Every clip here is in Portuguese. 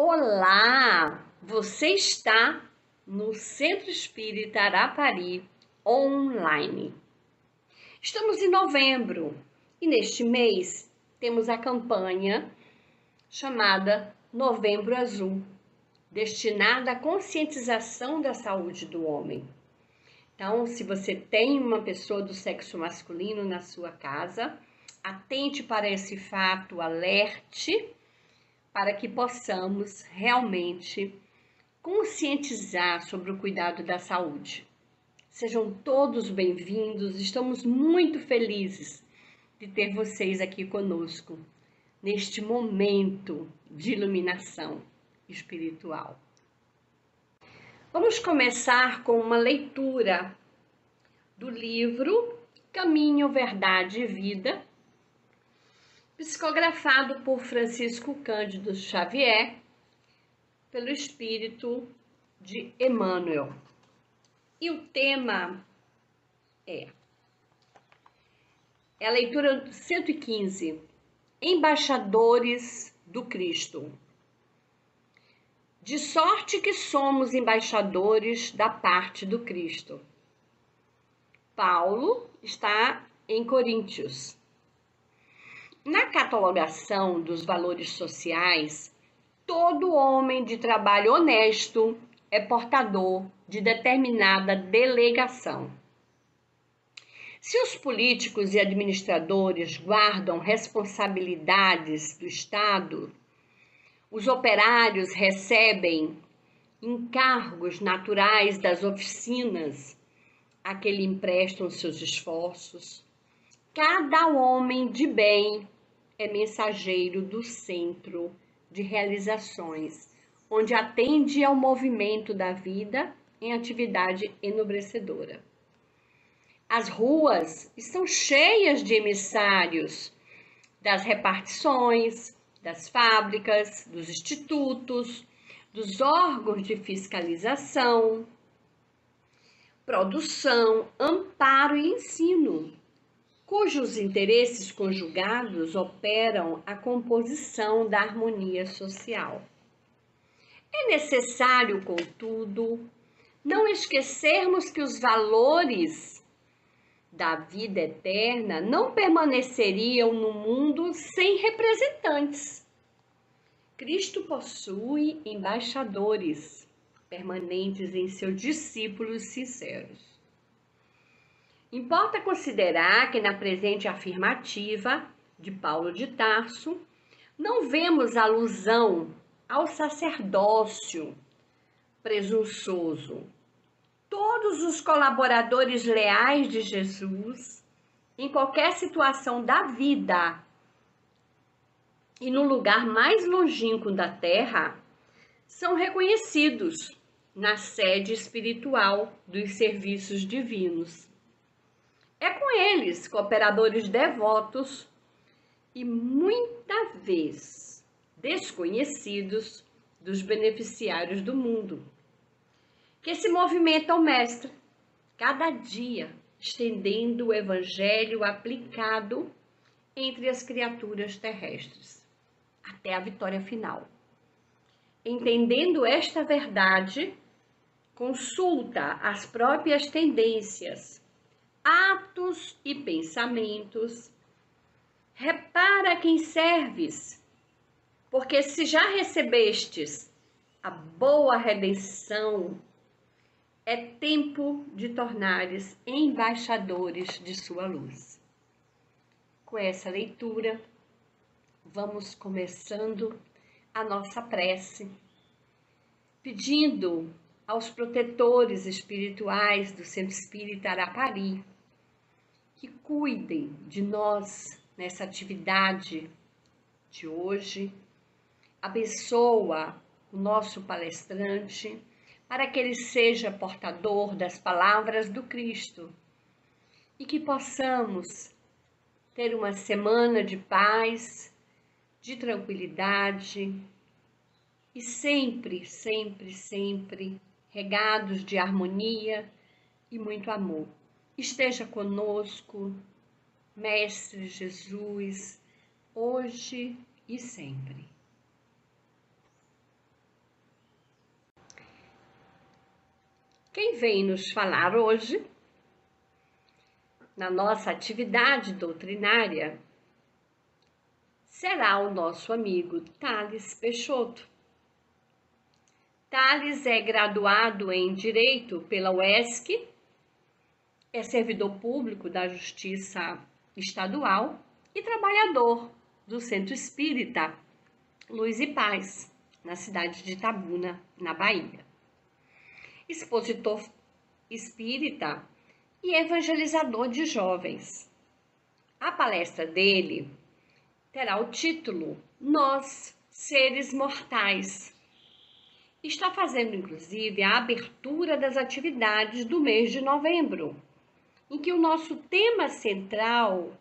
Olá! Você está no Centro Espírita Arapari online. Estamos em novembro e neste mês temos a campanha chamada Novembro Azul, destinada à conscientização da saúde do homem. Então, se você tem uma pessoa do sexo masculino na sua casa, atente para esse fato, alerte, para que possamos realmente conscientizar sobre o cuidado da saúde. Sejam todos bem-vindos, estamos muito felizes de ter vocês aqui conosco, neste momento de iluminação espiritual. Vamos começar com uma leitura do livro Caminho, Verdade e Vida, psicografado por Francisco Cândido Xavier, pelo espírito de Emmanuel. E o tema é a leitura 115, Embaixadores do Cristo. De sorte que somos embaixadores da parte do Cristo. Paulo está em Coríntios. Na catalogação dos valores sociais, todo homem de trabalho honesto é portador de determinada delegação. Se os políticos e administradores guardam responsabilidades do Estado, os operários recebem encargos naturais das oficinas a que lhe emprestam seus esforços. Cada homem de bem é mensageiro do centro de realizações, onde atende ao movimento da vida em atividade enobrecedora. As ruas estão cheias de emissários das repartições, das fábricas, dos institutos, dos órgãos de fiscalização, produção, amparo e ensino, cujos interesses conjugados operam a composição da harmonia social. É necessário, contudo, não esquecermos que os valores da vida eterna não permaneceriam no mundo sem representantes. Cristo possui embaixadores permanentes em seus discípulos sinceros. Importa considerar que na presente afirmativa de Paulo de Tarso, não vemos alusão ao sacerdócio presunçoso. Todos os colaboradores leais de Jesus, em qualquer situação da vida e no lugar mais longínquo da terra, são reconhecidos na sede espiritual dos serviços divinos. É com eles, cooperadores devotos e muita vez desconhecidos dos beneficiários do mundo, que se movimenta o Mestre, cada dia estendendo o Evangelho aplicado entre as criaturas terrestres, até a vitória final. Entendendo esta verdade, consulta as próprias tendências, atos e pensamentos, repara a quem serves, porque se já recebestes a boa redenção, é tempo de tornares embaixadores de sua luz. Com essa leitura, vamos começando a nossa prece, pedindo aos protetores espirituais do Centro Espírita Arapari que cuidem de nós nessa atividade de hoje. Abençoa o nosso palestrante para que ele seja portador das palavras do Cristo e que possamos ter uma semana de paz, de tranquilidade e sempre, sempre, sempre regados de harmonia e muito amor. Esteja conosco, Mestre Jesus, hoje e sempre. Quem vem nos falar hoje, na nossa atividade doutrinária, será o nosso amigo Thales Peixoto. Thales é graduado em Direito pela UESC, é servidor público da Justiça Estadual e trabalhador do Centro Espírita Luz e Paz, na cidade de Itabuna, na Bahia. Expositor espírita e evangelizador de jovens. A palestra dele terá o título Nós, Seres Mortais. Está fazendo, inclusive, a abertura das atividades do mês de novembro, em que o nosso tema central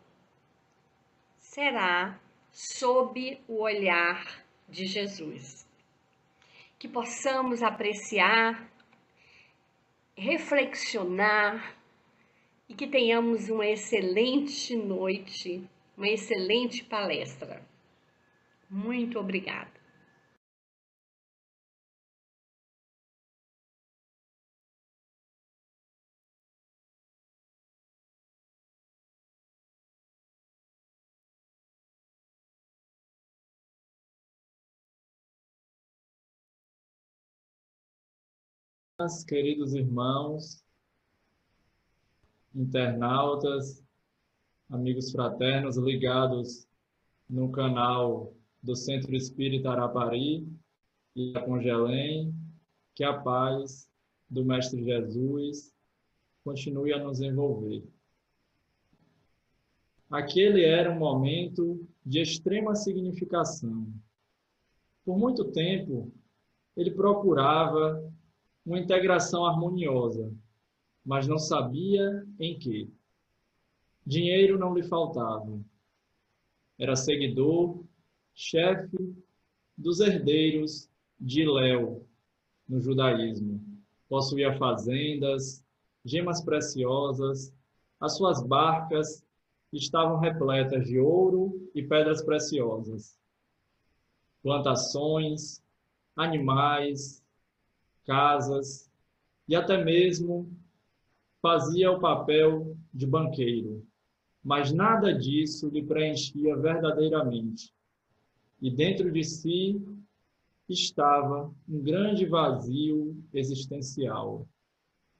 será sob o olhar de Jesus. Que possamos apreciar, reflexionar e que tenhamos uma excelente noite, uma excelente palestra. Muito obrigada. Queridos irmãos, internautas, amigos fraternos ligados no canal do Centro Espírita Arapari e da Congelém, que a paz do Mestre Jesus continue a nos envolver. Aquele era um momento de extrema significação. Por muito tempo, ele procurava uma integração harmoniosa, mas não sabia em que. Dinheiro não lhe faltava. Era seguidor, chefe dos herdeiros de Léo no judaísmo. Possuía fazendas, gemas preciosas, as suas barcas estavam repletas de ouro e pedras preciosas. Plantações, animais, casas e até mesmo fazia o papel de banqueiro, mas nada disso lhe preenchia verdadeiramente. E dentro de si estava um grande vazio existencial.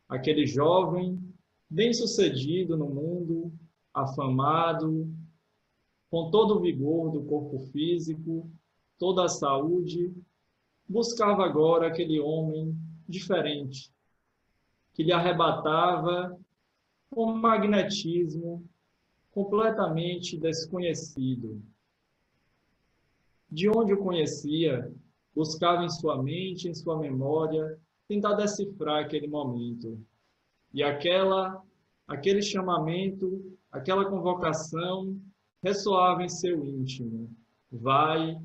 Aquele jovem, bem-sucedido no mundo, afamado, com todo o vigor do corpo físico, toda a saúde, buscava agora aquele homem diferente, que lhe arrebatava um magnetismo completamente desconhecido. De onde o conhecia, buscava em sua mente, em sua memória, tentar decifrar aquele momento. E aquele chamamento, aquela convocação ressoava em seu íntimo. Vai,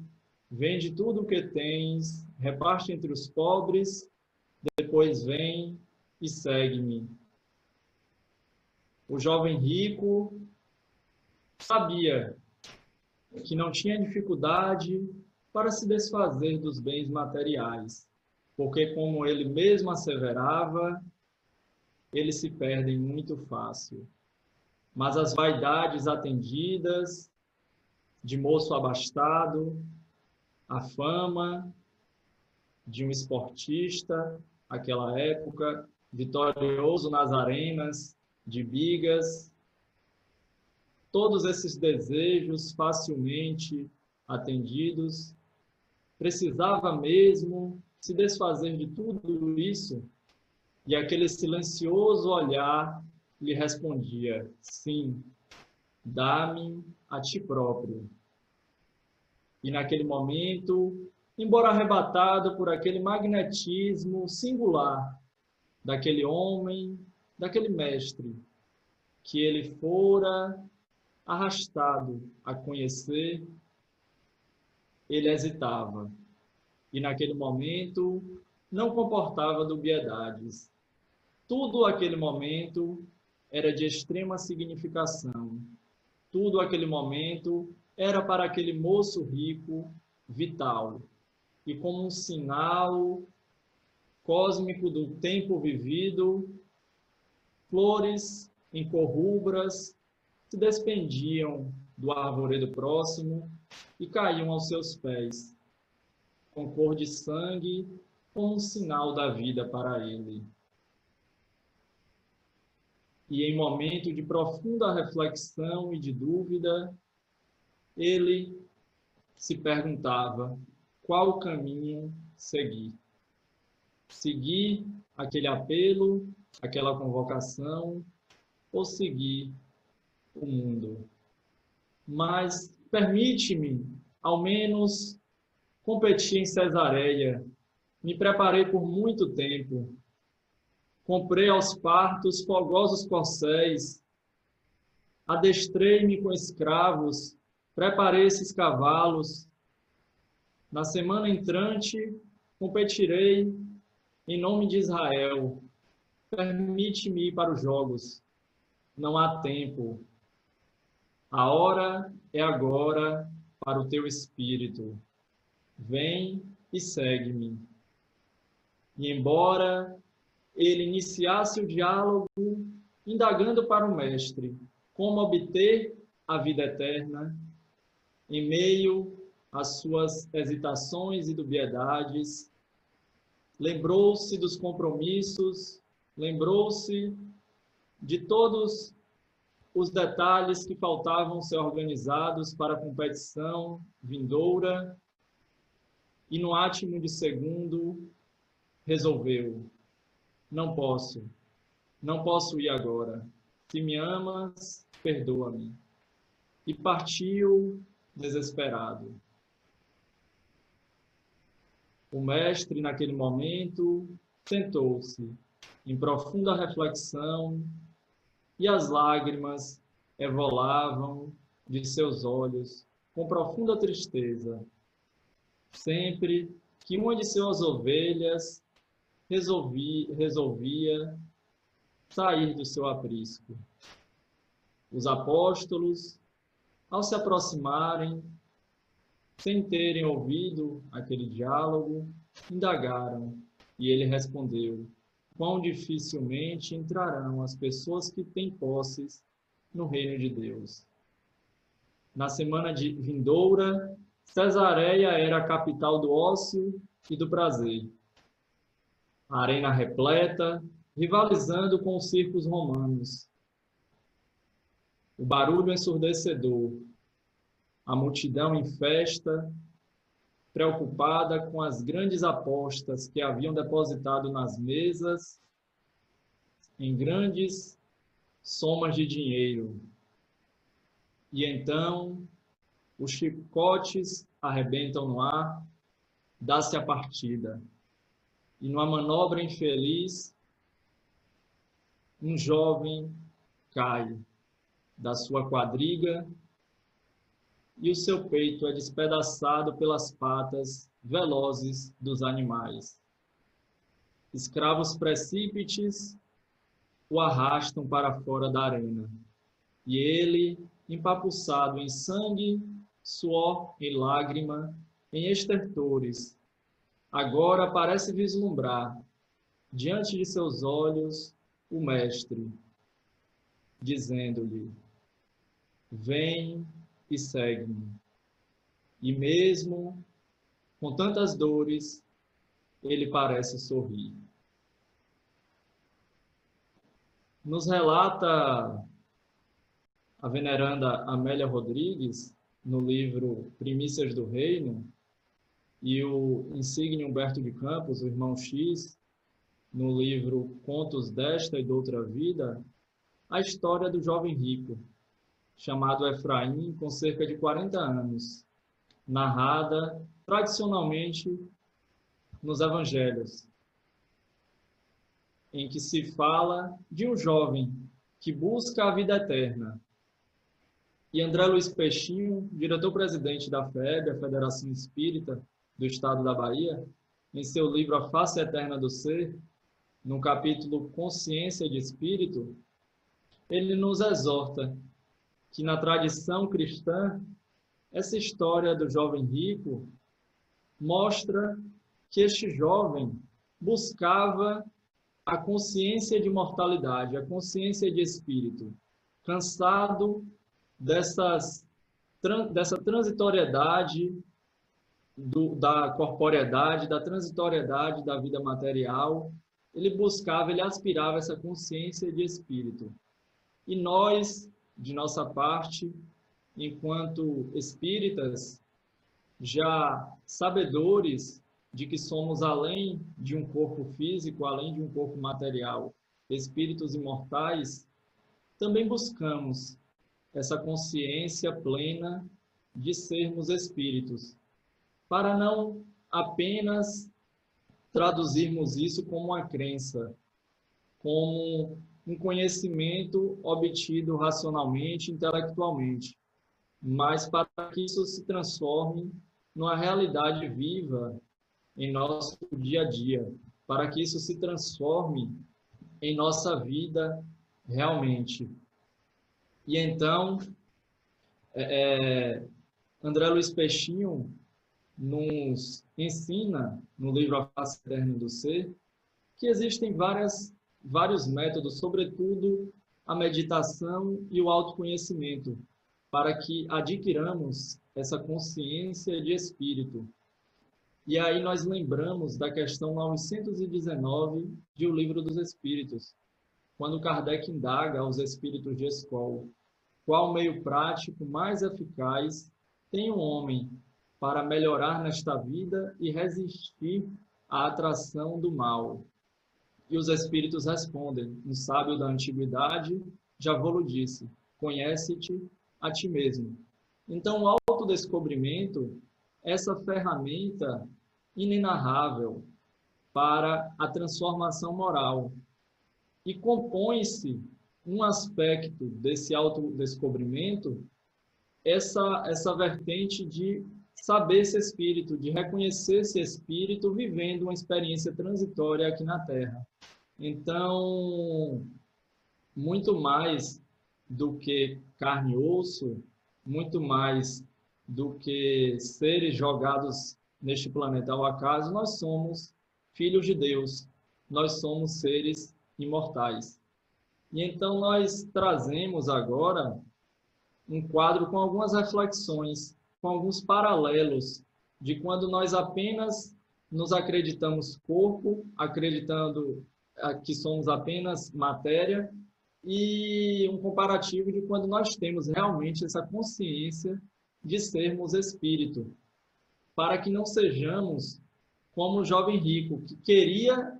vende tudo o que tens, reparte entre os pobres, depois vem e segue-me. O jovem rico sabia que não tinha dificuldade para se desfazer dos bens materiais, porque, como ele mesmo asseverava, eles se perdem muito fácil. Mas as vaidades atendidas, de moço abastado, a fama de um esportista, aquela época, vitorioso nas arenas de bigas, todos esses desejos facilmente atendidos, precisava mesmo se desfazer de tudo isso, e aquele silencioso olhar lhe respondia: sim, dá-me a ti próprio. E naquele momento, embora arrebatado por aquele magnetismo singular daquele homem, daquele mestre, que ele fora arrastado a conhecer, ele hesitava. E naquele momento não comportava dubiedades. Tudo aquele momento era de extrema significação. Tudo aquele momento era para aquele moço rico vital. E como um sinal cósmico do tempo vivido, flores em cor rubras se despendiam do arvoredo próximo e caíam aos seus pés, com cor de sangue, como um sinal da vida para ele. E em momento de profunda reflexão e de dúvida, ele se perguntava qual o caminho seguir. Seguir aquele apelo, aquela convocação, ou seguir o mundo. Mas permite-me, ao menos, competir em Cesareia. Me preparei por muito tempo. Comprei aos partos fogosos corcéis. Adestrei-me com escravos. Preparei esses cavalos. Na semana entrante, competirei em nome de Israel. Permite-me ir para os jogos. Não há tempo. A hora é agora para o teu espírito. Vem e segue-me. E embora ele iniciasse o diálogo, indagando para o mestre como obter a vida eterna, em meio às suas hesitações e dubiedades, lembrou-se dos compromissos, lembrou-se de todos os detalhes que faltavam ser organizados para a competição vindoura, e no átimo de segundo resolveu: não posso ir agora. Se me amas, perdoa-me. E partiu desesperado. O mestre, naquele momento, sentou-se em profunda reflexão, e as lágrimas evolavam de seus olhos com profunda tristeza, sempre que uma de suas ovelhas resolvia sair do seu aprisco. Os apóstolos, ao se aproximarem, sem terem ouvido aquele diálogo, indagaram, e ele respondeu: quão dificilmente entrarão as pessoas que têm posses no reino de Deus. Na semana vindoura, Cesareia era a capital do ócio e do prazer. A arena repleta, rivalizando com os circos romanos. O barulho ensurdecedor, a multidão em festa, preocupada com as grandes apostas que haviam depositado nas mesas em grandes somas de dinheiro. E então os chicotes arrebentam no ar, dá-se a partida. E numa manobra infeliz, um jovem cai da sua quadriga e o seu peito é despedaçado pelas patas velozes dos animais. Escravos precípites o arrastam para fora da arena, e ele, empapuçado em sangue, suor e lágrima, em estertores, agora parece vislumbrar, diante de seus olhos, o Mestre, dizendo-lhe: vem e segue-me. E mesmo com tantas dores, ele parece sorrir. Nos relata a veneranda Amélia Rodrigues, no livro Primícias do Reino, e o insigne Humberto de Campos, o irmão X, no livro Contos desta e d'outra vida, a história do jovem rico, chamado Efraim, com cerca de 40 anos, narrada tradicionalmente nos evangelhos, em que se fala de um jovem que busca a vida eterna. E André Luiz Peixinho, diretor-presidente da FEB, a Federação Espírita do Estado da Bahia, em seu livro A Face Eterna do Ser, no capítulo Consciência de Espírito, ele nos exorta que na tradição cristã, essa história do jovem rico mostra que este jovem buscava a consciência de mortalidade, a consciência de espírito, cansado dessa transitoriedade da corporeidade, da transitoriedade da vida material. Ele buscava, ele aspirava essa consciência de espírito. E nós, de nossa parte, enquanto espíritas, já sabedores de que somos além de um corpo físico, além de um corpo material, espíritos imortais, também buscamos essa consciência plena de sermos espíritos, para não apenas traduzirmos isso como uma crença, como um conhecimento obtido racionalmente, intelectualmente, mas para que isso se transforme numa realidade viva em nosso dia a dia, para que isso se transforme em nossa vida realmente. E então, André Luiz Peixinho nos ensina, no livro A Face Eterna do Ser, que existem vários métodos, sobretudo a meditação e o autoconhecimento, para que adquiramos essa consciência de espírito. E aí nós lembramos da questão 919 de O Livro dos Espíritos, quando Kardec indaga aos espíritos de Escol: qual meio prático mais eficaz tem o homem para melhorar nesta vida e resistir à atração do mal? E os espíritos respondem: um sábio da antiguidade já vô-lo disse, conhece-te a ti mesmo. Então, o autodescobrimento, essa ferramenta inenarrável para a transformação moral. E compõe-se um aspecto desse autodescobrimento, essa vertente de saber esse espírito, de reconhecer esse espírito vivendo uma experiência transitória aqui na Terra. Então, muito mais do que carne e osso, muito mais do que seres jogados neste planeta ao acaso, nós somos filhos de Deus, nós somos seres imortais. E então nós trazemos agora um quadro com algumas reflexões, com alguns paralelos de quando nós apenas nos acreditamos corpo, acreditando que somos apenas matéria, e um comparativo de quando nós temos realmente essa consciência de sermos espírito, para que não sejamos como o jovem rico, que queria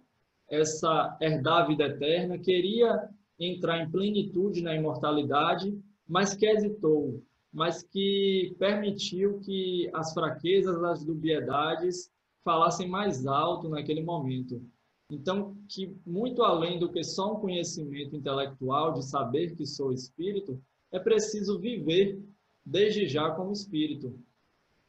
herdar a vida eterna, queria entrar em plenitude na imortalidade, mas que hesitou, mas que permitiu que as fraquezas, as dubiedades falassem mais alto naquele momento. Então, que muito além do que só um conhecimento intelectual de saber que sou espírito, é preciso viver desde já como espírito,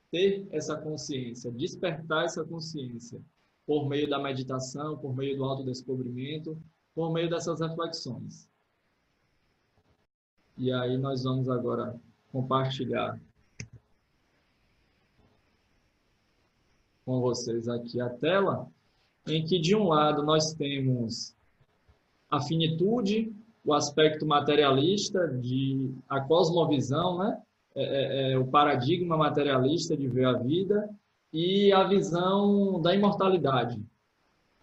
ter essa consciência, despertar essa consciência por meio da meditação, por meio do autodescobrimento, por meio dessas reflexões. E aí nós vamos agora compartilhar com vocês aqui a tela, em que de um lado nós temos a finitude, o aspecto materialista, a cosmovisão, né? O paradigma materialista de ver a vida, e a visão da imortalidade,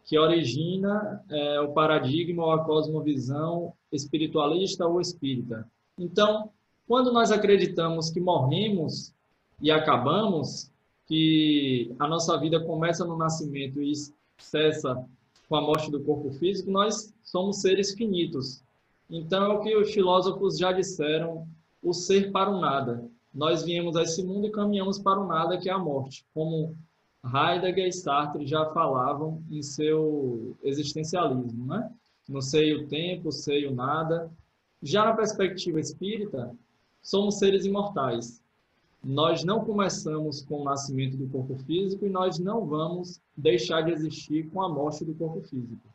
que origina o paradigma ou a cosmovisão espiritualista ou espírita. Então, quando nós acreditamos que morremos e acabamos, que a nossa vida começa no nascimento e cessa com a morte do corpo físico, nós somos seres finitos. Então, é o que os filósofos já disseram, o ser para o nada. Nós viemos a esse mundo e caminhamos para o nada, que é a morte, como Heidegger e Sartre já falavam em seu existencialismo, né? No sei o tempo, sei o nada. Já na perspectiva espírita, somos seres imortais. Nós não começamos com o nascimento do corpo físico e nós não vamos deixar de existir com a morte do corpo físico.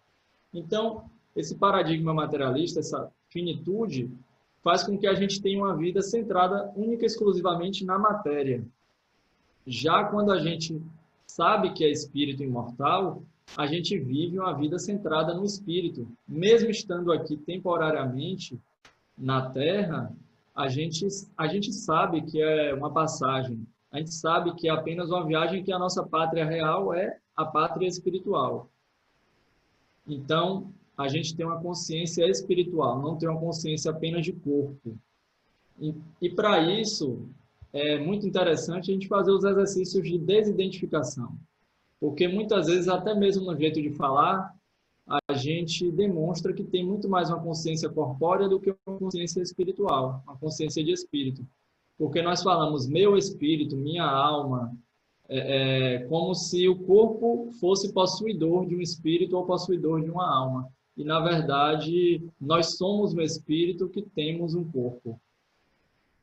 Então, esse paradigma materialista, essa finitude, faz com que a gente tenha uma vida centrada única e exclusivamente na matéria. Já quando a gente sabe que é espírito imortal, a gente vive uma vida centrada no espírito. Mesmo estando aqui temporariamente na Terra, a gente sabe que é uma passagem. A gente sabe que é apenas uma viagem, que a nossa pátria real é a pátria espiritual. Então, a gente tem uma consciência espiritual, não tem uma consciência apenas de corpo. E para isso, é muito interessante a gente fazer os exercícios de desidentificação. Porque muitas vezes, até mesmo no jeito de falar, a gente demonstra que tem muito mais uma consciência corpórea do que uma consciência espiritual, uma consciência de espírito. Porque nós falamos meu espírito, minha alma, como se o corpo fosse possuidor de um espírito ou possuidor de uma alma. E, na verdade, nós somos um espírito que temos um corpo.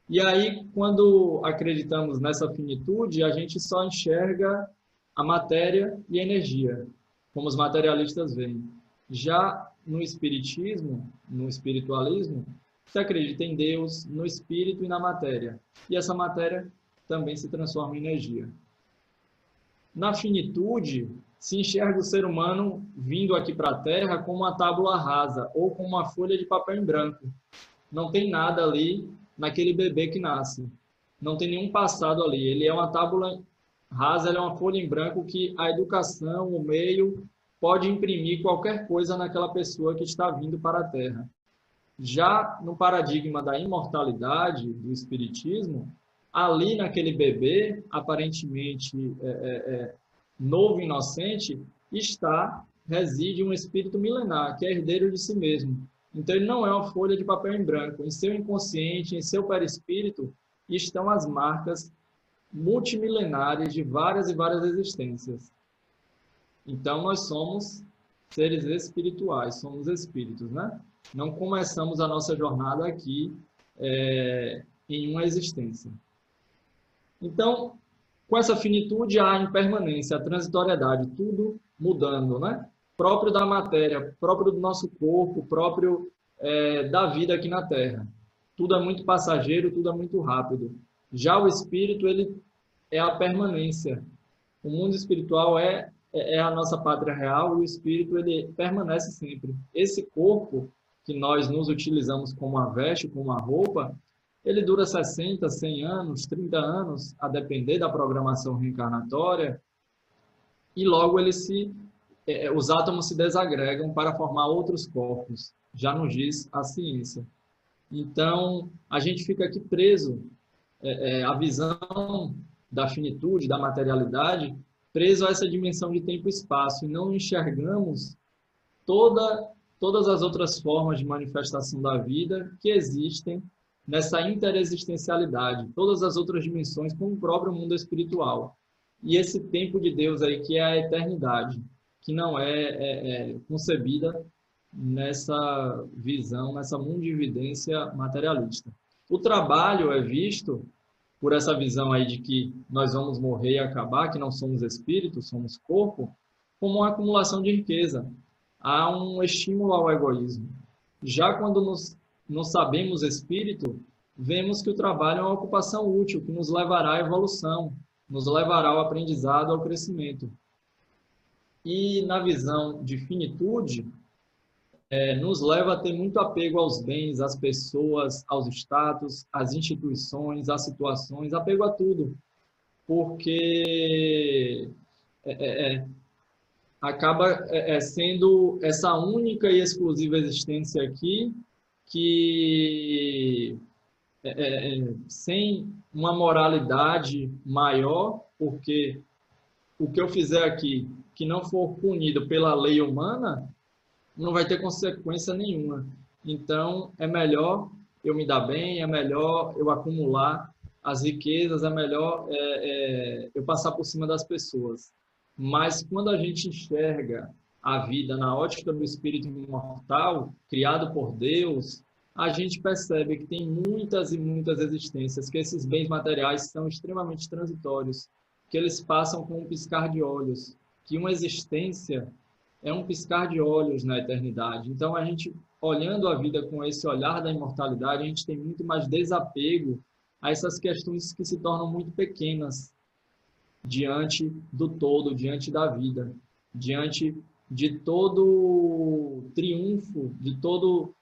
E aí, quando acreditamos nessa finitude, a gente só enxerga a matéria e a energia, como os materialistas veem. Já no espiritismo, no espiritualismo, se acredita em Deus, no espírito e na matéria. E essa matéria também se transforma em energia. Na finitude, se enxerga o ser humano vindo aqui para a Terra como uma tábula rasa ou como uma folha de papel em branco. Não tem nada ali naquele bebê que nasce. Não tem nenhum passado ali. Ele é uma tábula rasa, ele é uma folha em branco que a educação, o meio, pode imprimir qualquer coisa naquela pessoa que está vindo para a Terra. Já no paradigma da imortalidade, do espiritismo, ali naquele bebê, aparentemente novo, inocente, reside um espírito milenar, que é herdeiro de si mesmo. Então, ele não é uma folha de papel em branco. Em seu inconsciente, em seu perispírito, estão as marcas multimilenares de várias e várias existências. Então, nós somos seres espirituais, somos espíritos, né? Não começamos a nossa jornada aqui em uma existência. Então, com essa finitude, há a impermanência, a transitoriedade, tudo mudando, né? Próprio da matéria, próprio do nosso corpo, próprio da vida aqui na Terra. Tudo é muito passageiro, tudo é muito rápido. Já o espírito, ele é a permanência. O mundo espiritual é a nossa pátria real e o espírito, ele permanece sempre. Esse corpo que nós nos utilizamos como uma veste, como uma roupa, ele dura 60, 100 anos, 30 anos, a depender da programação reencarnatória, e logo os átomos se desagregam para formar outros corpos, já nos diz a ciência. Então, a gente fica aqui preso, a visão da finitude, da materialidade, preso a essa dimensão de tempo e espaço, e não enxergamos todas as outras formas de manifestação da vida que existem nessa interexistencialidade, todas as outras dimensões, como o próprio mundo espiritual. E esse tempo de Deus aí, que é a eternidade, que não é concebida nessa visão, nessa mundividência materialista. O trabalho é visto por essa visão aí de que nós vamos morrer e acabar, que não somos espíritos, somos corpo, como uma acumulação de riqueza. Há um estímulo ao egoísmo. Já quando nos sabemos espírito, vemos que o trabalho é uma ocupação útil, que nos levará à evolução, nos levará ao aprendizado, ao crescimento. E na visão de finitude, nos leva a ter muito apego aos bens, às pessoas, aos status, às instituições, às situações, apego a tudo, porque acaba sendo essa única e exclusiva existência aqui que, sem uma moralidade maior, porque o que eu fizer aqui, que não for punido pela lei humana, não vai ter consequência nenhuma. Então, é melhor eu me dar bem, é melhor eu acumular as riquezas, é melhor eu passar por cima das pessoas. Mas quando a gente enxerga a vida na ótica do espírito imortal, criado por Deus, a gente percebe que tem muitas e muitas existências, que esses bens materiais são extremamente transitórios, que eles passam com um piscar de olhos, que uma existência é um piscar de olhos na eternidade. Então, a gente, olhando a vida com esse olhar da imortalidade, a gente tem muito mais desapego a essas questões que se tornam muito pequenas diante do todo, diante da vida. diante de todo triunfo, de todo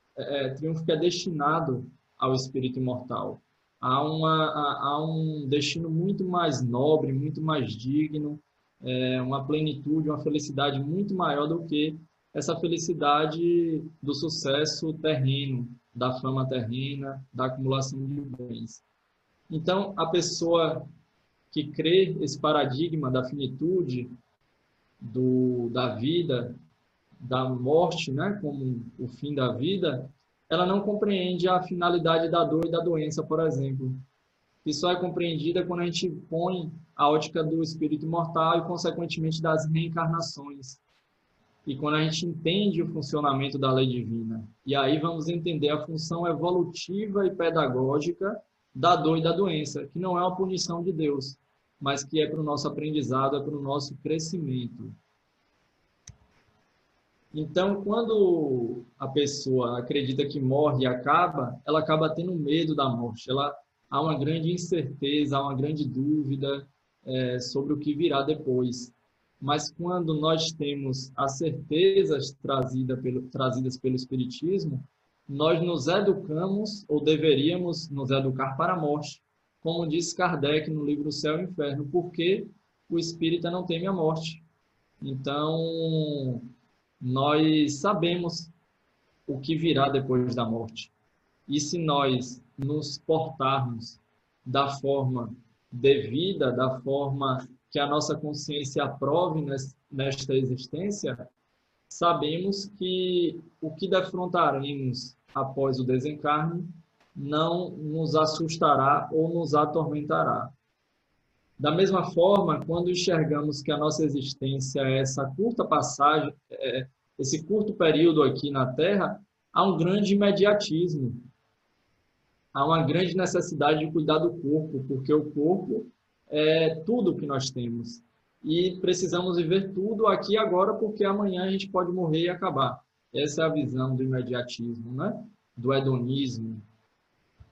triunfo que é destinado ao espírito imortal. Há um destino muito mais nobre, muito mais digno, uma plenitude, uma felicidade muito maior do que essa felicidade do sucesso terreno, da fama terrena, da acumulação de bens. Então, a pessoa que crê esse paradigma da finitude, da vida, da morte, né, como o fim da vida, ela não compreende a finalidade da dor e da doença, por exemplo, que só é compreendida quando a gente põe a ótica do espírito imortal e, consequentemente, das reencarnações. E quando a gente entende o funcionamento da lei divina. E aí vamos entender a função evolutiva e pedagógica da dor e da doença, que não é uma punição de Deus, mas que é para o nosso aprendizado, é para o nosso crescimento. Então, quando a pessoa acredita que morre e acaba, ela acaba tendo medo da morte. Há uma grande incerteza, há uma grande dúvida sobre o que virá depois. Mas quando nós temos as certezas trazidas pelo Espiritismo, nós nos educamos, ou deveríamos nos educar para a morte. Como diz Kardec no livro Céu e Inferno, porque o espírita não teme a morte. Então, nós sabemos o que virá depois da morte. E se nós nos portarmos da forma devida, da forma que a nossa consciência aprove nesta existência, sabemos que o que defrontaremos após o desencarne não nos assustará ou nos atormentará. Da mesma forma, quando enxergamos que a nossa existência é essa curta passagem, esse curto período aqui na Terra, há um grande imediatismo, há uma grande necessidade de cuidar do corpo, porque o corpo é tudo que nós temos. E precisamos viver tudo aqui e agora, porque amanhã a gente pode morrer e acabar. Essa é a visão do imediatismo, né? Do hedonismo.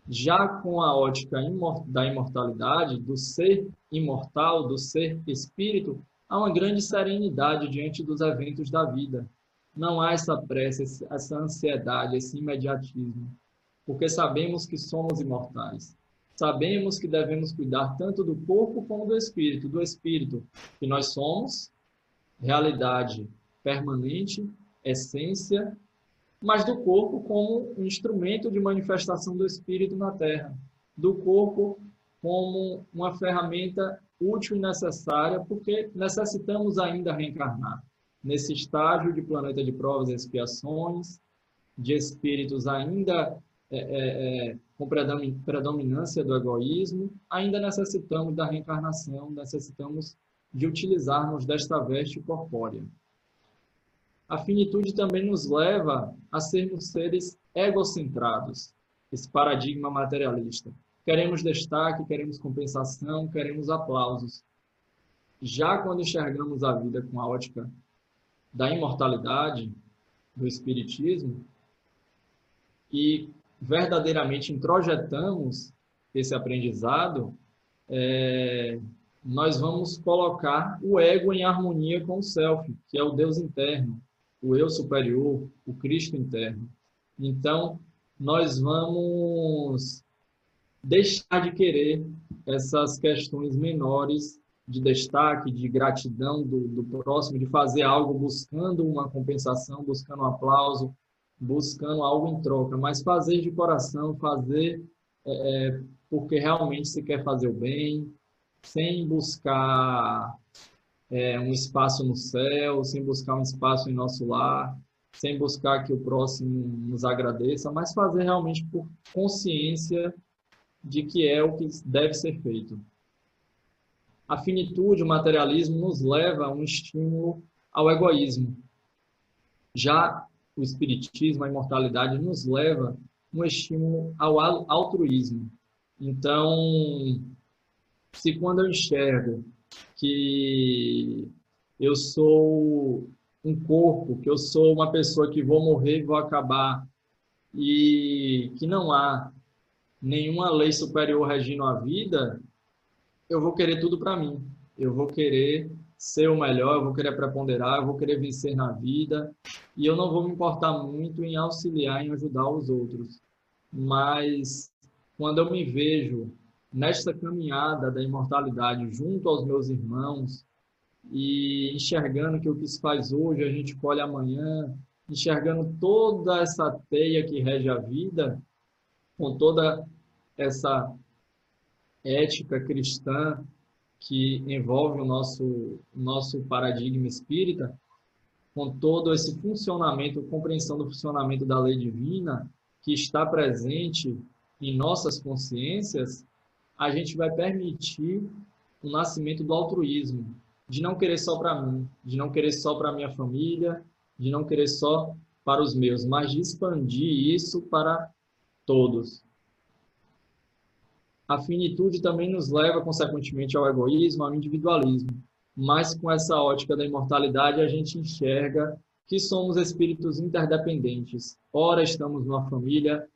Já com a ótica da imortalidade, do ser imortal, do ser espírito, há uma grande serenidade diante dos eventos da vida. Não há essa pressa, essa ansiedade, esse imediatismo, porque sabemos que somos imortais. Sabemos que devemos cuidar tanto do corpo como do espírito, que nós somos, realidade permanente, essência, mas do corpo como um instrumento de manifestação do espírito na Terra, do corpo como uma ferramenta útil e necessária, porque necessitamos ainda reencarnar nesse estágio de planeta de provas e expiações, de espíritos ainda com predominância do egoísmo, ainda necessitamos da reencarnação, necessitamos de utilizarmos desta veste corpórea. A finitude também nos leva a sermos seres egocentrados, esse paradigma materialista. Queremos destaque, queremos compensação, queremos aplausos. Já quando enxergamos a vida com a ótica da imortalidade, do espiritismo, e verdadeiramente introjetamos esse aprendizado, nós vamos colocar o ego em harmonia com o self, que é o Deus interno, o eu superior, o Cristo interno. Então, nós vamos deixar de querer essas questões menores de destaque, de gratidão do próximo, de fazer algo buscando uma compensação, buscando um aplauso, buscando algo em troca, mas fazer de coração, fazer porque realmente se quer fazer o bem, sem buscar um espaço no céu, sem buscar um espaço em nosso lar, sem buscar que o próximo nos agradeça, mas fazer realmente por consciência de que é o que deve ser feito. A finitude, o materialismo nos leva a um estímulo ao egoísmo. Já o espiritismo, a imortalidade, nos leva a um estímulo ao altruísmo. Então, se quando eu enxergo que eu sou um corpo, que eu sou uma pessoa que vou morrer e vou acabar, e que não há nenhuma lei superior regindo a vida, eu vou querer tudo para mim. Eu vou querer ser o melhor, eu vou querer preponderar, eu vou querer vencer na vida, e eu não vou me importar muito em auxiliar, em ajudar os outros. Mas quando eu me vejo nesta caminhada da imortalidade junto aos meus irmãos e enxergando que o que se faz hoje a gente colhe amanhã, enxergando toda essa teia que rege a vida, com toda essa ética cristã que envolve o nosso paradigma espírita, com todo esse funcionamento, compreensão do funcionamento da lei divina que está presente em nossas consciências, a gente vai permitir o nascimento do altruísmo, de não querer só para mim, de não querer só para minha família, de não querer só para os meus, mas de expandir isso para todos. A finitude também nos leva, consequentemente, ao egoísmo, ao individualismo. Mas com essa ótica da imortalidade, a gente enxerga que somos espíritos interdependentes. Ora estamos numa família,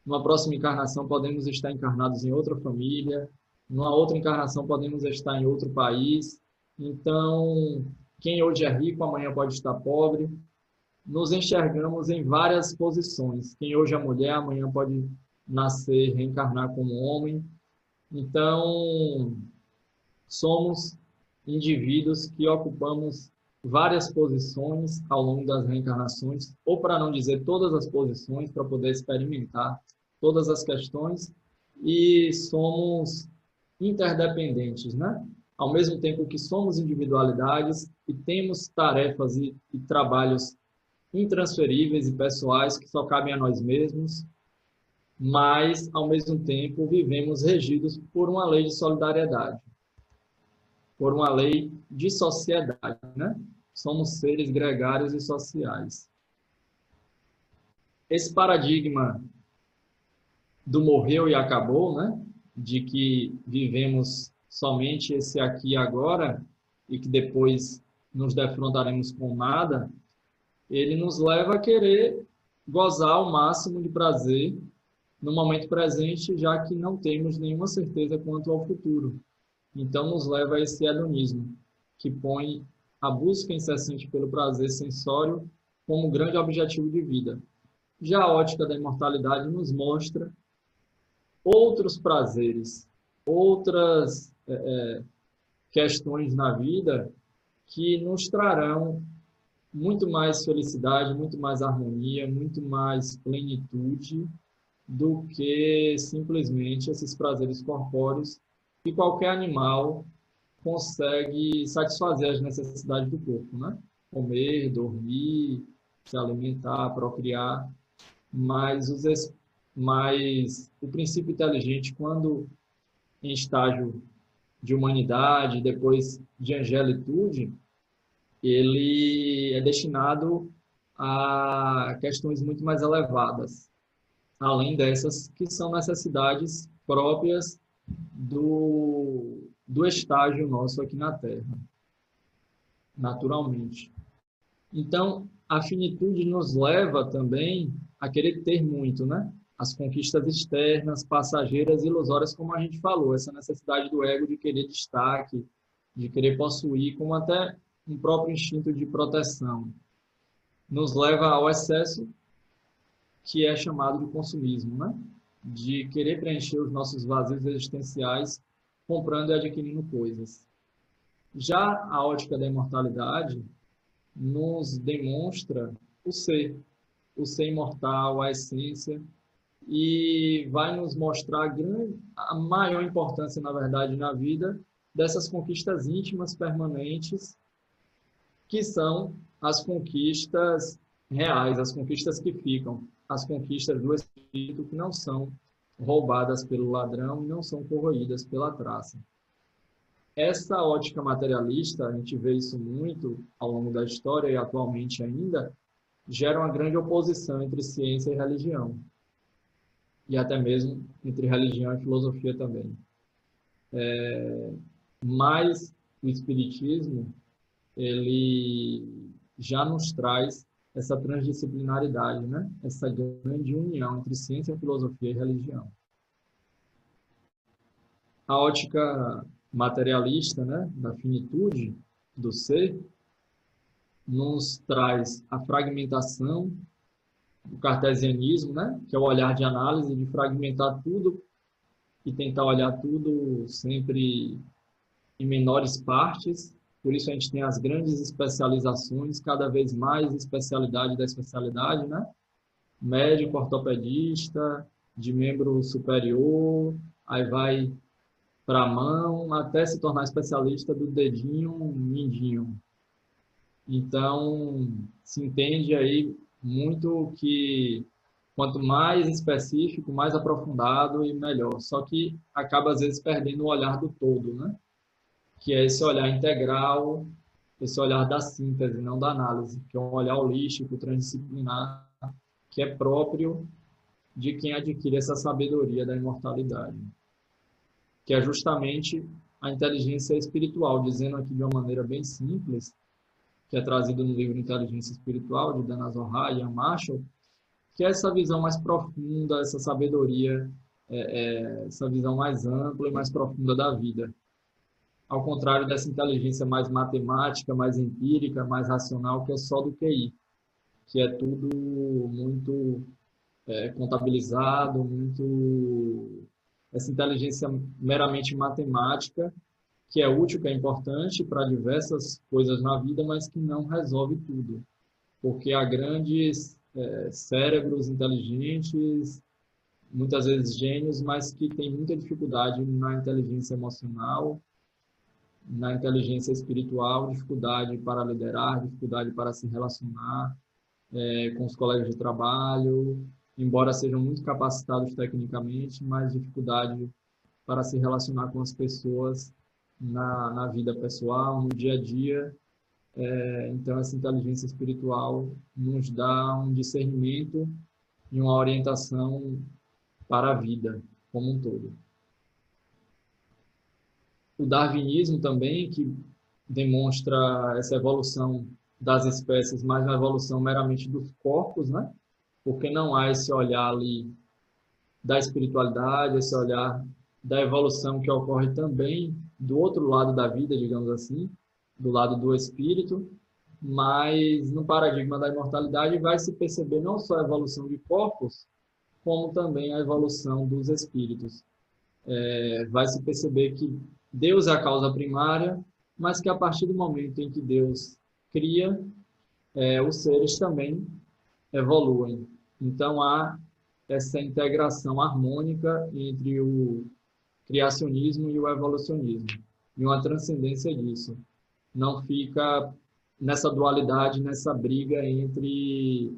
numa próxima encarnação podemos estar encarnados em outra família, numa outra encarnação podemos estar em outro país. Então, quem hoje é rico, amanhã pode estar pobre. Nos enxergamos em várias posições. Quem hoje é mulher, amanhã pode nascer, reencarnar como homem. Então, somos indivíduos que ocupamos várias posições ao longo das reencarnações, ou para não dizer todas as posições, para poder experimentar todas as questões, e somos interdependentes, né? Ao mesmo tempo que somos individualidades e temos tarefas e trabalhos intransferíveis e pessoais que só cabem a nós mesmos, mas, ao mesmo tempo, vivemos regidos por uma lei de solidariedade, por uma lei de sociedade, né? Somos seres gregários e sociais. Esse paradigma do morreu e acabou, né? De que vivemos somente esse aqui e agora e que depois nos defrontaremos com nada, ele nos leva a querer gozar o máximo de prazer no momento presente, já que não temos nenhuma certeza quanto ao futuro. Então, nos leva a esse hedonismo, que põe a busca incessante pelo prazer sensório como grande objetivo de vida. Já a ótica da imortalidade nos mostra outros prazeres, outras questões na vida que nos trarão muito mais felicidade, muito mais harmonia, muito mais plenitude do que simplesmente esses prazeres corpóreos que qualquer animal consegue satisfazer as necessidades do corpo, né? Comer, dormir, se alimentar, procriar, mas o princípio inteligente, quando em estágio de humanidade, depois de angelitude, ele é destinado a questões muito mais elevadas, além dessas que são necessidades próprias do estágio nosso aqui na Terra, naturalmente. Então, a finitude nos leva também a querer ter muito, né? As conquistas externas, passageiras, ilusórias, como a gente falou, essa necessidade do ego de querer destaque, de querer possuir, como até um próprio instinto de proteção, nos leva ao excesso, que é chamado de consumismo, né? De querer preencher os nossos vazios existenciais comprando e adquirindo coisas. Já a ótica da imortalidade nos demonstra o ser imortal, a essência, e vai nos mostrar a maior importância, na verdade, na vida dessas conquistas íntimas permanentes, que são as conquistas reais, as conquistas que ficam, as conquistas do espírito que não são roubadas pelo ladrão e não são corroídas pela traça. Essa ótica materialista, a gente vê isso muito ao longo da história e atualmente ainda, gera uma grande oposição entre ciência e religião, e até mesmo entre religião e filosofia também. Mas o espiritismo, ele já nos traz essa transdisciplinaridade, né? Essa grande união entre ciência, filosofia e religião. A ótica materialista, né, da finitude, do ser, nos traz a fragmentação, o cartesianismo, né? Que é o olhar de análise, de fragmentar tudo e tentar olhar tudo sempre em menores partes. Por isso a gente tem as grandes especializações, cada vez mais especialidade da especialidade, né? Médico, ortopedista, de membro superior, aí vai para a mão, até se tornar especialista do dedinho mindinho. Então, se entende aí muito que quanto mais específico, mais aprofundado e melhor. Só que acaba, às vezes, perdendo o olhar do todo, né? Que é esse olhar integral, esse olhar da síntese, não da análise, que é um olhar holístico, transdisciplinar, que é próprio de quem adquire essa sabedoria da imortalidade, que é justamente a inteligência espiritual, dizendo aqui de uma maneira bem simples, que é trazido no livro Inteligência Espiritual, de Dana Zohar e Ian Marshall, que é essa visão mais profunda, essa sabedoria, essa visão mais ampla e mais profunda da vida. Ao contrário dessa inteligência mais matemática, mais empírica, mais racional, que é só do QI, que é tudo muito contabilizado, muito essa inteligência meramente matemática, que é útil, que é importante para diversas coisas na vida, mas que não resolve tudo, porque há grandes cérebros inteligentes, muitas vezes gênios, mas que têm muita dificuldade na inteligência emocional, na inteligência espiritual, dificuldade para liderar, dificuldade para se relacionar com os colegas de trabalho, embora sejam muito capacitados tecnicamente, mas dificuldade para se relacionar com as pessoas na vida pessoal, no dia a dia. Então, essa inteligência espiritual nos dá um discernimento e uma orientação para a vida como um todo. O darwinismo também, que demonstra essa evolução das espécies, mas uma evolução meramente dos corpos, né? Porque não há esse olhar ali da espiritualidade, esse olhar da evolução que ocorre também do outro lado da vida, digamos assim, do lado do espírito, mas no paradigma da imortalidade vai se perceber não só a evolução de corpos, como também a evolução dos espíritos. Vai se perceber que Deus é a causa primária, mas que a partir do momento em que Deus cria, os seres também evoluem. Então há essa integração harmônica entre o criacionismo e o evolucionismo, e uma transcendência disso. Não fica nessa dualidade, nessa briga entre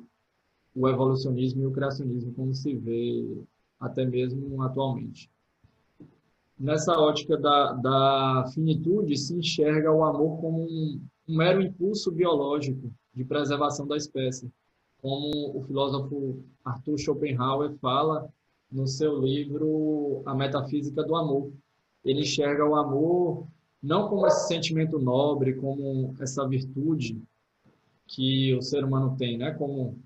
o evolucionismo e o criacionismo, como se vê até mesmo atualmente. Nessa ótica da finitude, se enxerga o amor como um mero impulso biológico de preservação da espécie, como o filósofo Arthur Schopenhauer fala no seu livro A Metafísica do Amor. Ele enxerga o amor não como esse sentimento nobre, como essa virtude que o ser humano tem, né? Como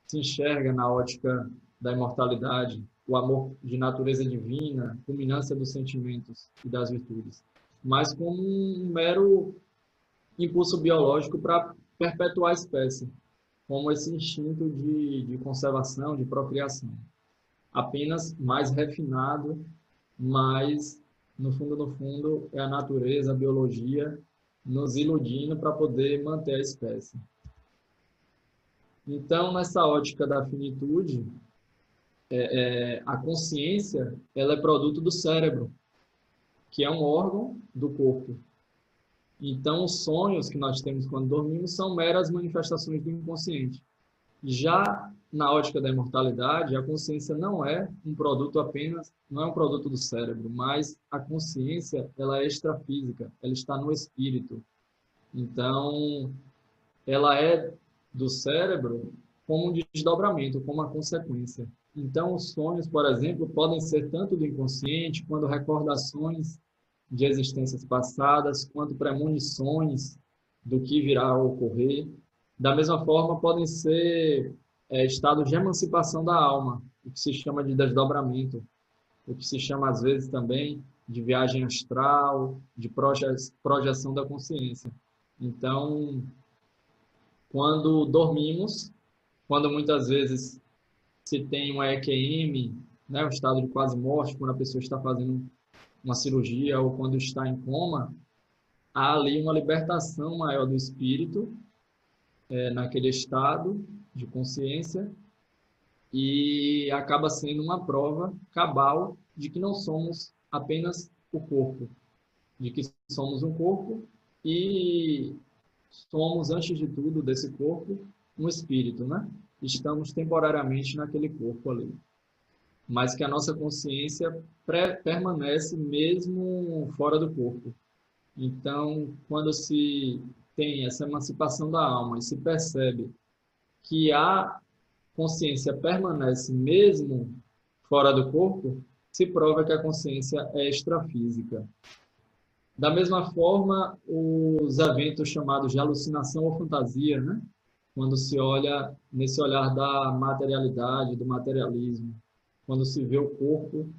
se enxerga na ótica da imortalidade, o amor de natureza divina, culminância dos sentimentos e das virtudes, mas como um mero impulso biológico para perpetuar a espécie, como esse instinto de conservação, de procriação. Apenas mais refinado, mas no fundo, é a natureza, a biologia nos iludindo para poder manter a espécie. Então, nessa ótica da finitude, a consciência ela é produto do cérebro, que é um órgão do corpo. Então, os sonhos que nós temos quando dormimos são meras manifestações do inconsciente. Já na ótica da imortalidade, a consciência não é um produto apenas, não é um produto do cérebro, mas a consciência ela é extrafísica, ela está no espírito. Então, ela é do cérebro como um desdobramento, como uma consequência. Então, os sonhos, por exemplo, podem ser tanto do inconsciente, quanto recordações de existências passadas, quanto premonições do que virá a ocorrer. Da mesma forma, podem ser estados de emancipação da alma, o que se chama de desdobramento, o que se chama, às vezes, também de viagem astral, de projeção da consciência. Então, quando dormimos, quando muitas vezes se tem uma EQM, né, um estado de quase morte, quando a pessoa está fazendo uma cirurgia ou quando está em coma, há ali uma libertação maior do espírito, naquele estado de consciência, e acaba sendo uma prova cabal de que não somos apenas o corpo, de que somos um corpo e somos, antes de tudo, desse corpo, um espírito, né? Estamos temporariamente naquele corpo ali, mas que a nossa consciência permanece mesmo fora do corpo. Então, quando se tem essa emancipação da alma e se percebe que a consciência permanece mesmo fora do corpo, se prova que a consciência é extrafísica. Da mesma forma, os eventos chamados de alucinação ou fantasia, né? Quando se olha nesse olhar da materialidade, do materialismo, quando se vê o corpo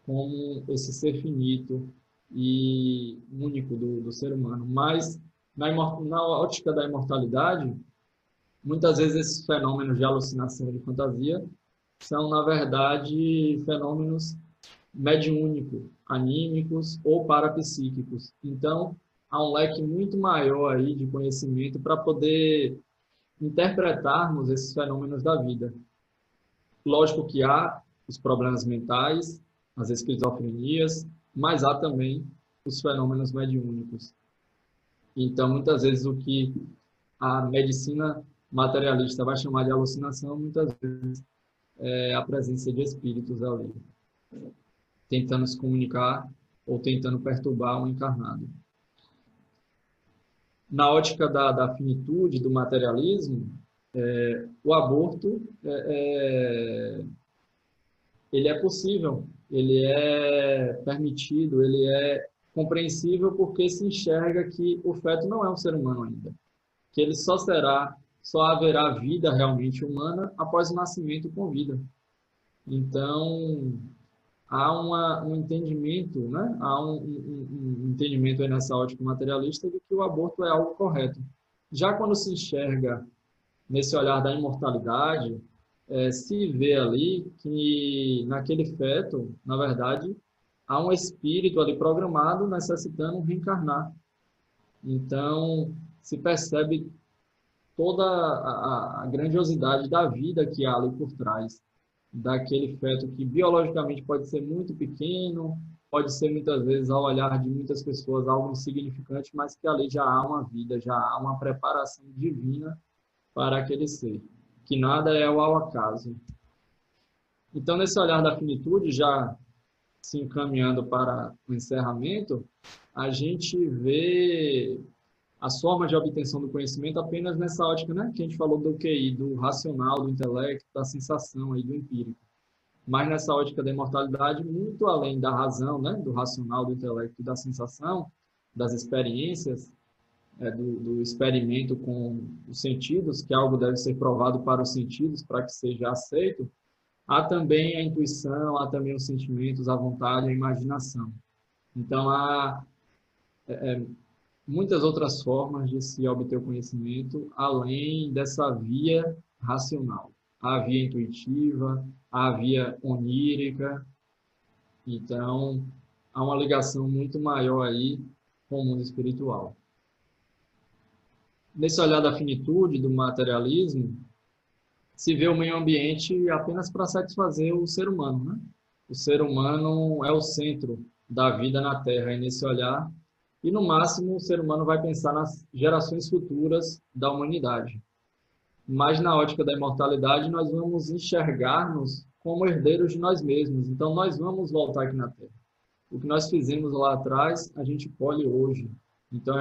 como esse ser finito e único do ser humano. Mas, na ótica da imortalidade, muitas vezes esses fenômenos de alucinação e de fantasia são, na verdade, fenômenos mediúnicos, anímicos ou parapsíquicos. Então, há um leque muito maior aí de conhecimento para poder interpretarmos esses fenômenos da vida. Lógico que há os problemas mentais, as esquizofrenias, mas há também os fenômenos mediúnicos. Então, muitas vezes, o que a medicina materialista vai chamar de alucinação, muitas vezes é a presença de espíritos ali, tentando se comunicar ou tentando perturbar o encarnado. Na ótica da finitude, do materialismo, o aborto ele é possível, ele é permitido, ele é compreensível porque se enxerga que o feto não é um ser humano ainda, que ele só haverá vida realmente humana após o nascimento com vida. Então, há um entendimento, né? Há um entendimento aí nessa ótica materialista de que o aborto é algo correto. Já quando se enxerga nesse olhar da imortalidade, se vê ali que naquele feto, na verdade, há um espírito ali programado necessitando reencarnar. Então, se percebe toda a grandiosidade da vida que há ali por trás daquele feto que biologicamente pode ser muito pequeno, pode ser muitas vezes ao olhar de muitas pessoas algo insignificante, mas que ali já há uma vida, já há uma preparação divina para aquele ser, que nada é ao acaso. Então, nesse olhar da finitude, já se encaminhando para o encerramento, a gente vê as formas de obtenção do conhecimento apenas nessa ótica, né, que a gente falou do QI, do racional, do intelecto, da sensação e do empírico. Mas nessa ótica da imortalidade, muito além da razão, né, do racional, do intelecto e da sensação, das experiências, do experimento com os sentidos, que algo deve ser provado para os sentidos para que seja aceito, há também a intuição, há também os sentimentos, a vontade, a imaginação. Então, há muitas outras formas de se obter o conhecimento, além dessa via racional. Há a via intuitiva, há a via onírica. Então, há uma ligação muito maior aí com o mundo espiritual. Nesse olhar da finitude, do materialismo, se vê o meio ambiente apenas para satisfazer o ser humano, né? O ser humano é o centro da vida na Terra, e nesse olhar, e no máximo o ser humano vai pensar nas gerações futuras da humanidade. Mas na ótica da imortalidade, nós vamos enxergar-nos como herdeiros de nós mesmos. Então, nós vamos voltar aqui na Terra. O que nós fizemos lá atrás, a gente colhe hoje. Então,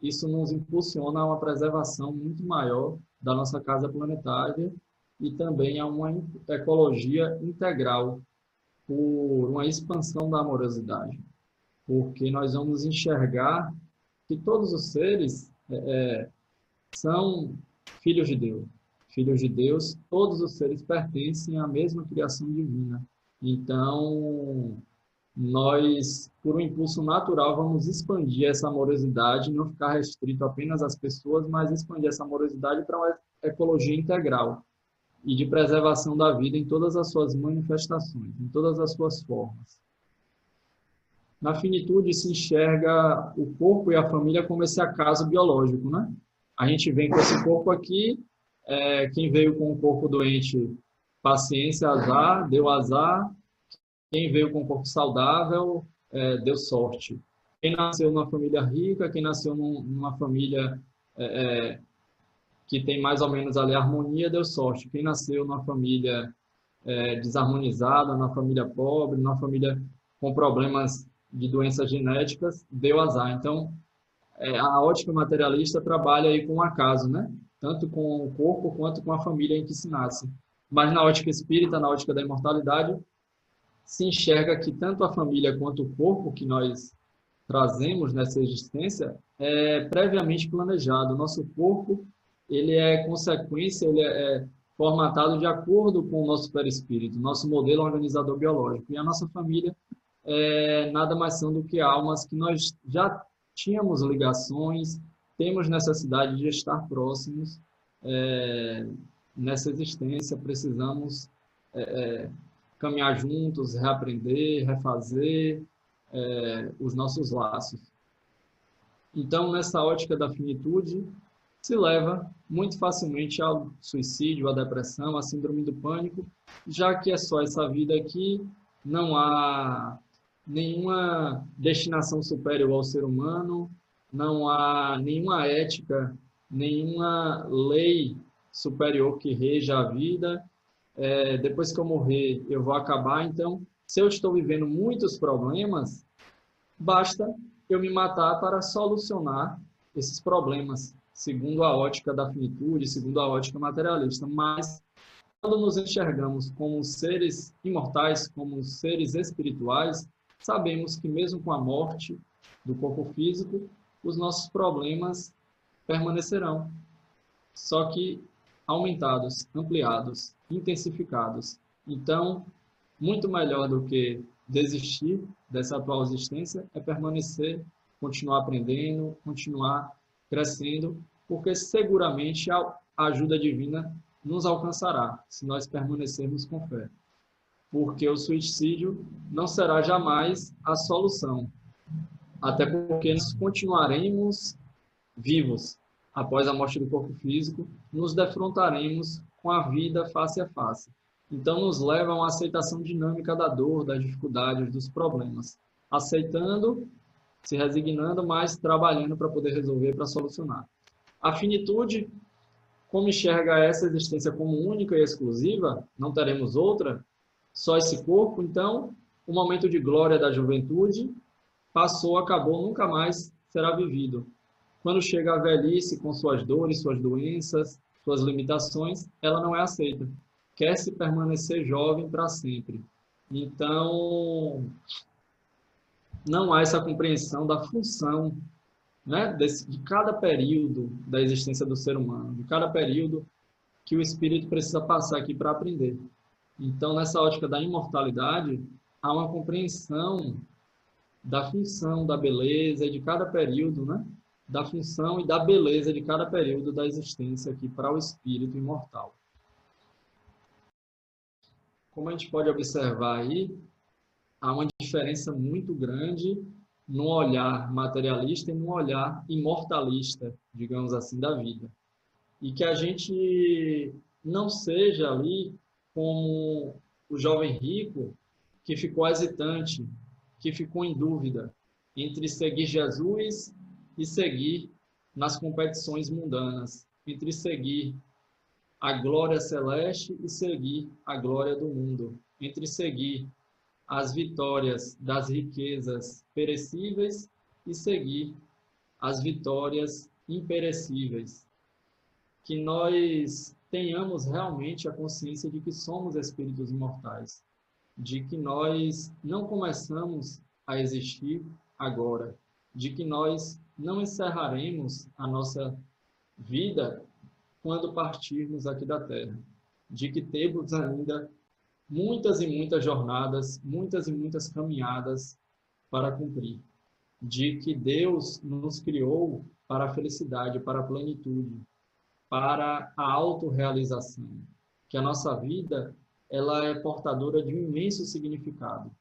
isso nos impulsiona a uma preservação muito maior da nossa casa planetária e também a uma ecologia integral por uma expansão da amorosidade. Porque nós vamos enxergar que todos os seres são filhos de Deus. Filhos de Deus, todos os seres pertencem à mesma criação divina. Então, nós, por um impulso natural, vamos expandir essa amorosidade, não ficar restrito apenas às pessoas, mas expandir essa amorosidade para uma ecologia integral e de preservação da vida em todas as suas manifestações, em todas as suas formas. Na finitude se enxerga o corpo e a família como esse acaso biológico, né? A gente vem com esse corpo aqui, quem veio com o corpo doente, paciência, azar, deu azar. Quem veio com o corpo saudável, deu sorte. Quem nasceu numa família rica, quem nasceu numa família que tem mais ou menos ali harmonia, deu sorte. Quem nasceu numa família desarmonizada, numa família pobre, numa família com problemas de doenças genéticas, deu azar. Então, a ótica materialista trabalha aí com o acaso, né? Tanto com o corpo quanto com a família em que se nasce. Mas na ótica espírita, na ótica da imortalidade, se enxerga que tanto a família quanto o corpo que nós trazemos nessa existência é previamente planejado. O nosso corpo, ele é consequência, ele é formatado de acordo com o nosso perispírito, nosso modelo organizador biológico. E a nossa família nada mais são do que almas que nós já tínhamos ligações, temos necessidade de estar próximos nessa existência, precisamos caminhar juntos, reaprender, refazer os nossos laços. Então, nessa ótica da finitude, se leva muito facilmente ao suicídio, à depressão, à síndrome do pânico, já que é só essa vida aqui, não há nenhuma destinação superior ao ser humano, não há nenhuma ética, nenhuma lei superior que reja a vida. Depois que eu morrer, eu vou acabar. Então, se eu estou vivendo muitos problemas, basta eu me matar para solucionar esses problemas, segundo a ótica da finitude, segundo a ótica materialista. Mas, quando nos enxergamos como seres imortais, como seres espirituais, sabemos que mesmo com a morte do corpo físico, os nossos problemas permanecerão. Só que aumentados, ampliados, intensificados. Então, muito melhor do que desistir dessa atual existência é permanecer, continuar aprendendo, continuar crescendo, porque seguramente a ajuda divina nos alcançará, se nós permanecermos com fé. Porque o suicídio não será jamais a solução, até porque nós continuaremos vivos. Após a morte do corpo físico, nos defrontaremos com a vida face a face. Então, nos leva a uma aceitação dinâmica da dor, das dificuldades, dos problemas. Aceitando, se resignando, mas trabalhando para poder resolver, para solucionar. A finitude, como enxerga essa existência como única e exclusiva, não teremos outra, só esse corpo, então, o momento de glória da juventude passou, acabou, nunca mais será vivido. Quando chega a velhice com suas dores, suas doenças, suas limitações, ela não é aceita. Quer-se permanecer jovem para sempre. Então, não há essa compreensão da função, né, de cada período da existência do ser humano, de cada período que o espírito precisa passar aqui para aprender. Então, nessa ótica da imortalidade, há uma compreensão da função, da beleza de cada período, né? Da função e da beleza de cada período da existência aqui para o espírito imortal. Como a gente pode observar aí, há uma diferença muito grande no olhar materialista e no olhar imortalista, digamos assim, da vida. E que a gente não seja ali como o jovem rico que ficou hesitante, que ficou em dúvida entre seguir Jesus e seguir nas competições mundanas, entre seguir a glória celeste e seguir a glória do mundo, entre seguir as vitórias das riquezas perecíveis e seguir as vitórias imperecíveis. Que nós tenhamos realmente a consciência de que somos espíritos imortais, de que nós não começamos a existir agora, de que nós não encerraremos a nossa vida quando partirmos aqui da Terra, de que temos ainda muitas e muitas jornadas, muitas e muitas caminhadas para cumprir. De que Deus nos criou para a felicidade, para a plenitude, para a autorrealização. Que a nossa vida ela é portadora de um imenso significado.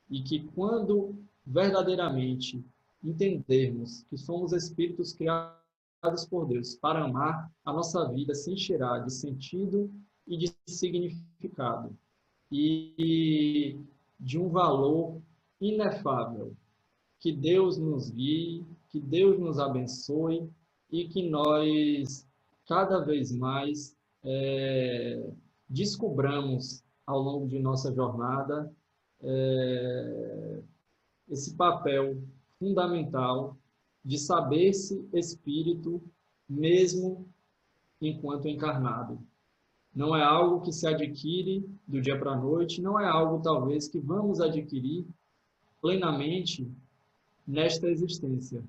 E que quando verdadeiramente entendermos que somos espíritos criados por Deus para amar, a nossa vida se encherá de sentido e de significado e de um valor inefável. Que Deus nos guie, que Deus nos abençoe e que nós cada vez mais descubramos ao longo de nossa jornada esse papel fundamental de saber-se espírito mesmo enquanto encarnado. Não é algo que se adquire do dia para a noite, não é algo talvez que vamos adquirir plenamente nesta existência.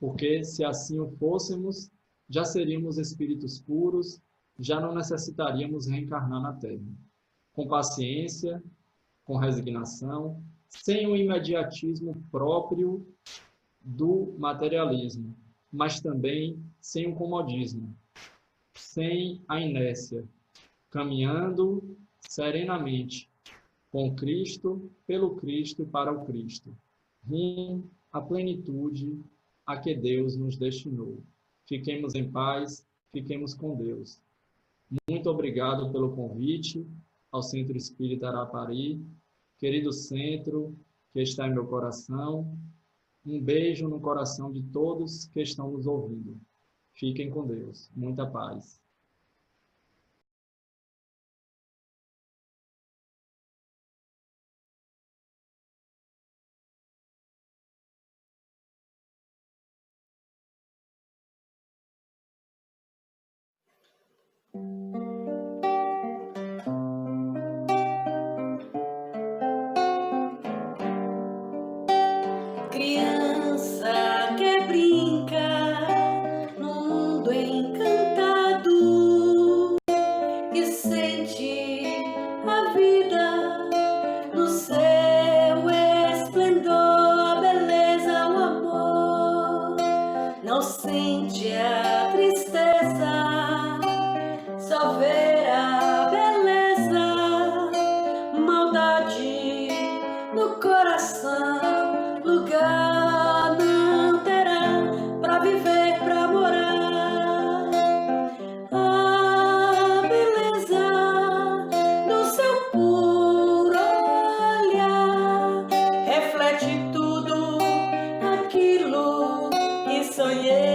Porque se assim o fôssemos, já seríamos espíritos puros, já não necessitaríamos reencarnar na Terra. Com paciência, com resignação, sem o imediatismo próprio do materialismo, mas também sem o comodismo, sem a inércia, caminhando serenamente com Cristo, pelo Cristo e para o Cristo, rumo à plenitude a que Deus nos destinou. Fiquemos em paz, fiquemos com Deus. Muito obrigado pelo convite ao Centro Espírita Arapari, querido centro que está em meu coração. Um beijo no coração de todos que estão nos ouvindo. Fiquem com Deus. Muita paz. Criança que brinca no mundo encantado e sente a vida no seu esplendor, a beleza, o amor. Não sente a tristeza, só vê a beleza, maldade no coração, lugar não terá pra viver, pra morar. A beleza do seu puro olhar reflete tudo aquilo que sonhei.